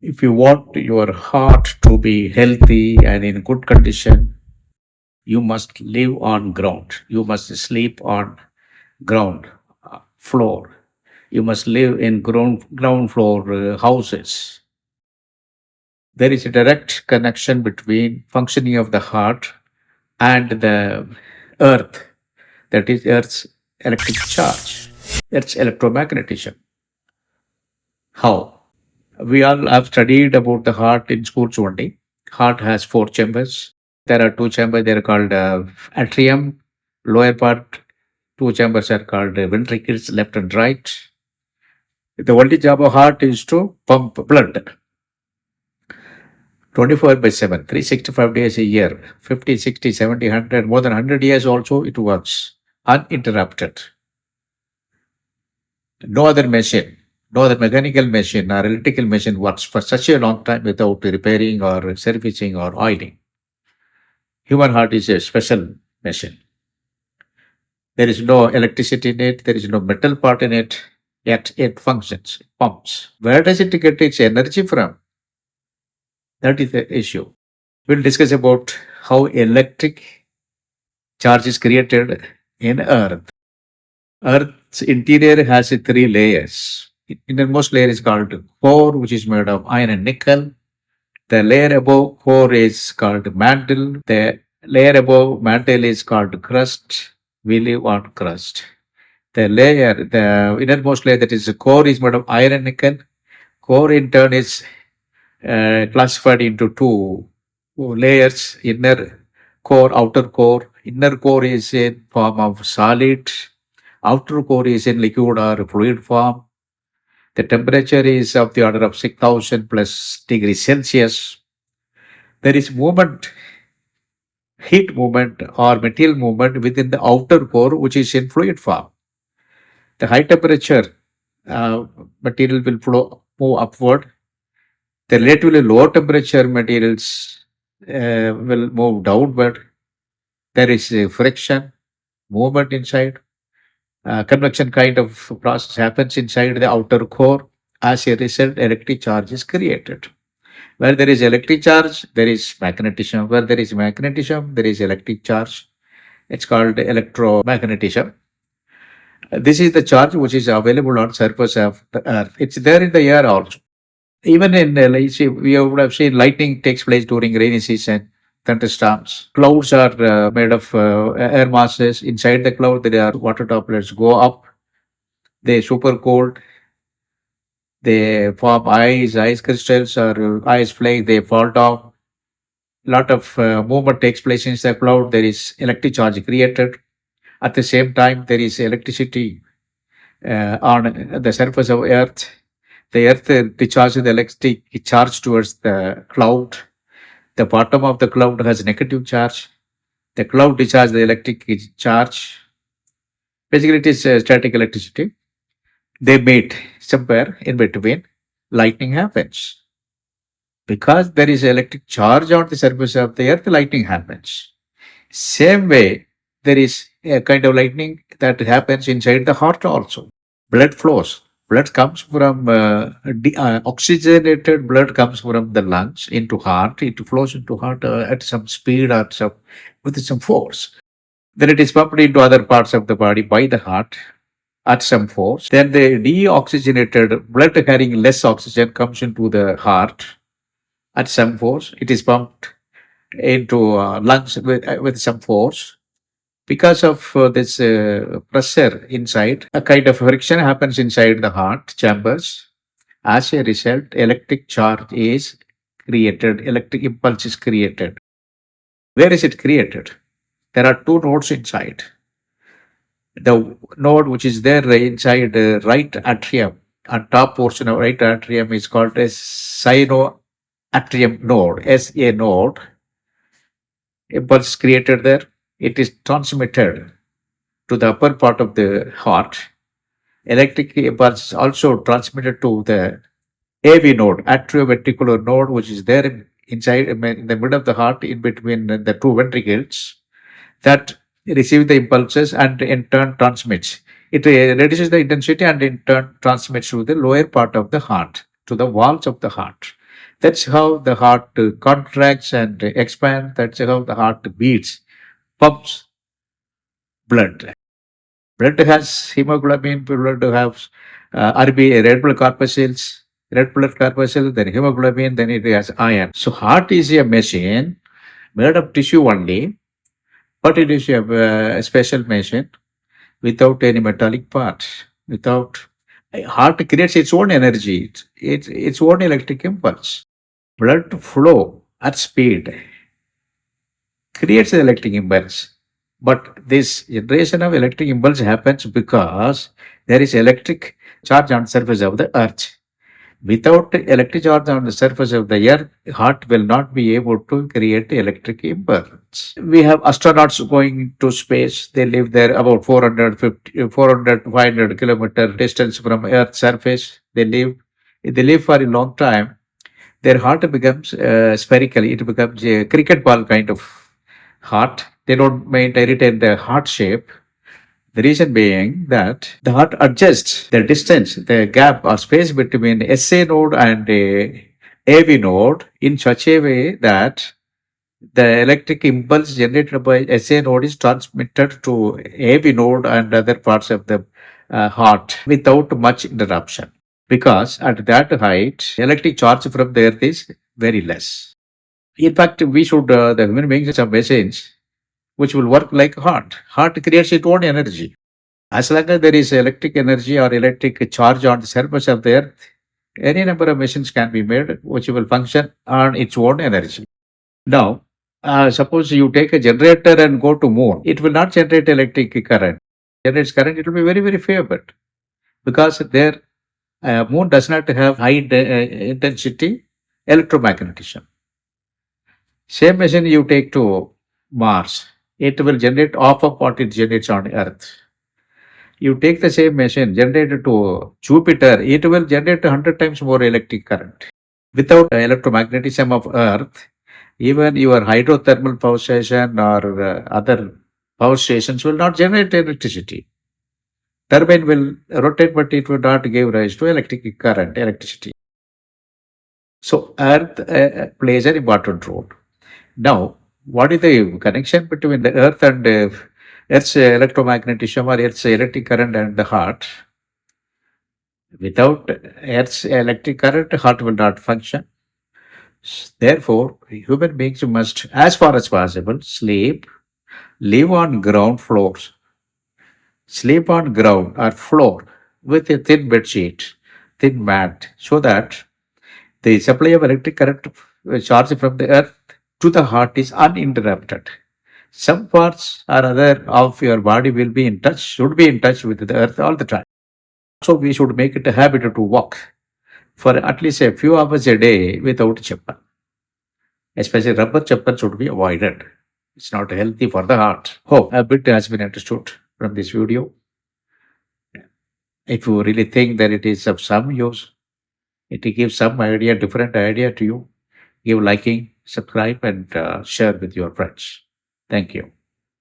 If you want your heart to be healthy and in good condition, you must live on ground. You must sleep on ground floor. You must live in ground floor houses. There is a direct connection between functioning of the heart and the earth, that is earth's electric charge. That's electromagnetism. How? We all have studied about the heart in schools only. Heart has four chambers. There are two chambers. They are called atrium. Lower part, two chambers are called ventricles, left and right. The only job of heart is to pump blood 24 by 7, 365 days a year, 50, 60, 70, 100, more than 100 years also it works uninterrupted. No other machine, no other mechanical machine or electrical machine works for such a long time without repairing or servicing or oiling. Human heart is a special machine. There is no electricity in it, there is no metal part in it, yet it functions, it pumps. Where does it get its energy from? That is the issue. We'll discuss about how electric charge is created in Earth. Earth's interior has three layers. Innermost layer is called core, which is made of iron and nickel. The layer above core is called mantle. The layer above mantle is called crust. We live on crust. The innermost layer, that is the core, is made of iron and nickel. Core in turn is classified into two layers: inner core, outer core. Inner core is in form of solid. Outer core is in liquid or fluid form. The temperature is of the order of 6000 plus degrees Celsius. There is movement, heat movement or material movement within the outer core, which is in fluid form. The high temperature material will move upward. The relatively low temperature materials will move downward. There is a friction, movement inside. Convection kind of process happens inside the outer core. As a result, electric charge is created. Where there is electric charge, there is magnetism. Where there is magnetism, there is electric charge. It's called electromagnetism. This is the charge which is available on surface of the earth. It's there in the air also. Even in we would have seen lightning takes place during rainy season, thunderstorms. Clouds are made of air masses. Inside the cloud, there are water droplets go up. They super cold. They form ice crystals or ice flakes. They fall down. Lot of movement takes place inside the cloud. There is electric charge created. At the same time, there is electricity on the surface of Earth. The Earth discharges the electric charge towards the cloud. The bottom of the cloud has negative charge. The cloud discharges the electric charge. Basically, it is static electricity. They meet somewhere in between. Lightning happens. Because there is electric charge on the surface of the earth, lightning happens. Same way, there is a kind of lightning that happens inside the heart also. Blood flows. Blood comes from oxygenated blood comes from the lungs into heart. It flows into heart at some speed or with some force. Then it is pumped into other parts of the body by the heart at some force. Then the deoxygenated blood carrying less oxygen comes into the heart at some force. It is pumped into lungs with some force. Because of this pressure inside, a kind of friction happens inside the heart chambers. As a result, electric charge is created, electric impulse is created. Where is it created? There are two nodes inside. The node which is there inside the right atrium, on top portion of right atrium, is called a atrium node, SA node. Impulse is created there. It is transmitted to the upper part of the heart. Electric impulse is also transmitted to the AV node, atrioventricular node, which is there inside in the middle of the heart, in between the two ventricles, that receive the impulses and in turn transmits. It reduces the intensity and in turn transmits to the lower part of the heart, to the walls of the heart. That's how the heart contracts and expands. That's how the heart beats, pumps blood. Blood has hemoglobin, blood has RB, red blood corpuscles, red blood corpuscle, then hemoglobin, then it has iron. So heart is a machine made of tissue only, but it is a special machine without any metallic parts. Without heart creates its own energy, its own electric impulse. Blood flow at speed creates the electric impulse. But this generation of electric impulse happens because there is electric charge on the surface of the earth. Without electric charge on the surface of the earth, heart will not be able to create electric impulse. We have astronauts going to space. They live there about 500 kilometer distance from Earth's surface. They live for a long time. Their heart becomes spherical. It becomes a cricket ball kind of heart. They don't maintain the heart shape. The reason being that the heart adjusts the distance, the gap or space between SA node and a AV node in such a way that the electric impulse generated by SA node is transmitted to AV node and other parts of the heart without much interruption. Because at that height, electric charge from the earth is very less. In fact, the human beings, have machines which will work like heart. Heart creates its own energy. As long as there is electric energy or electric charge on the surface of the earth, any number of machines can be made which will function on its own energy. Now, suppose you take a generator and go to moon, it will not generate electric current. Generates current, it will be very, very favored because there moon does not have high intensity electromagnetism. Same machine you take to Mars, it will generate half of what it generates on Earth. You take the same machine generated to Jupiter, it will generate 100 times more electric current. Without electromagnetism of Earth, even your hydrothermal power station or other power stations will not generate electricity. Turbine will rotate, but it will not give rise to electric current, electricity. So Earth plays an important role. Now, what is the connection between the Earth and Earth's electromagnetism or Earth's electric current and the heart? Without Earth's electric current, heart will not function. Therefore, human beings must, as far as possible, live on ground floors. Sleep on ground or floor with a thin bed sheet, thin mat, so that the supply of electric current charge from the earth to the heart is uninterrupted. Some parts or other of your body will be in touch, should be in touch with the earth all the time. So we should make it a habit to walk for at least a few hours a day without chappal. Especially rubber chappal should be avoided. It's not healthy for the heart. Hope a bit has been understood from this video. If you really think that it is of some use, it gives some idea, different idea to you, give liking, subscribe, and share with your friends. Thank you.